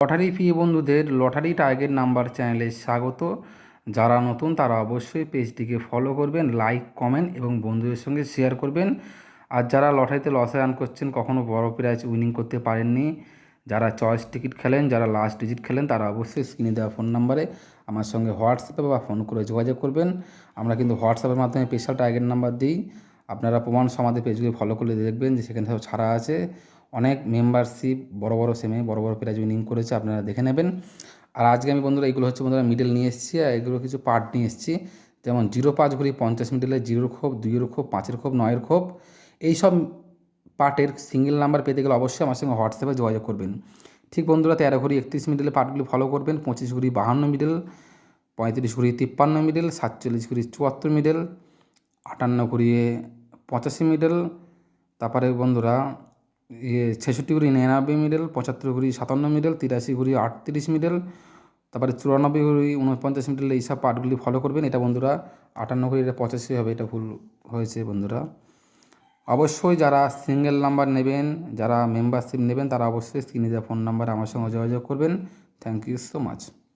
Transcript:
Lottery প্রিয় বন্ধুদের lottery target number চ্যানেলে স্বাগত। যারা নতুন তারা অবশ্যই পেজটিকে ফলো করবেন, লাইক কমেন্ট এবং বন্ধুদের সঙ্গে শেয়ার করবেন। আর যারা লটারিতে লসে রান করছেন, কখনও বড় প্রাইজ উইনিং করতে পারেননি, যারা চয়েস টিকিট খেলেন, যারা লাস্ট ডিজিট খেলেন, তারা অবশ্যই স্ক্রিনে দেওয়া ফোন নাম্বারে আমার সঙ্গে হোয়াটসঅ্যাপে বা ফোন করে যোগাযোগ করবেন। আমরা কিন্তু হোয়াটসঅ্যাপের মাধ্যমে স্পেশাল টার্গেট নাম্বার দিই। আপনারা প্রমাণ সমাধি পেজগুলি ফলো করলে দেখবেন যে সেখানে সব ছাড়া আছে। অনেক মেম্বারশিপ বড় বড় সেমে বড় বড় প্রাইজ উইনিং করেছে, আপনারা দেখে নেবেন। আর আজকে আমি বন্ধুরা এগুলো হচ্ছে বন্ধুরা মিডল নিয়ে এসেছি, আর এগুলো কিছু পার্ট নিয়ে এসেছি। যেমন 0-5 ঘুরি 50 মিডলে 0-এর খোপ, 2-এর খোপ, 5-এর খোপ, 9-এর খোপ। এইসব পার্টের সিঙ্গেল নাম্বার পেতে গেলে অবশ্যই আমার সঙ্গে হোয়াটসঅ্যাপে যোগাযোগ করবেন। ঠিক বন্ধুরা 13 ঘুরি 31 মিডলে পার্টগুলি ফলো করবেন। 25 ঘুরি 52 মিডল, 35 ঘুরি 53 মিডল, 47 ঘুরি 74 মিডল, 58 ঘুরিয়ে 85 মিডল। তারপরে বন্ধুরা 66 ঘুরি 99 মিডল, 75 ঘুরি 57 মিডল, 83 ঘুরি 38 মিডল, তারপরে 94 ঘুরি 49 মিডল। এইসব পার্টগুলি ফলো করবেন। এটা বন্ধুরা 58 ঘুরি, এটা 85 হবে, এটা ভুল হয়েছে বন্ধুরা। অবশ্যই যারা সিঙ্গেল নাম্বার নেবেন, যারা মেম্বারশিপ নেবেন, তারা অবশ্যই স্ক্রিনে দেওয়া ফোন নাম্বারে আমার সঙ্গে যোগাযোগ করবেন। Thank you so much.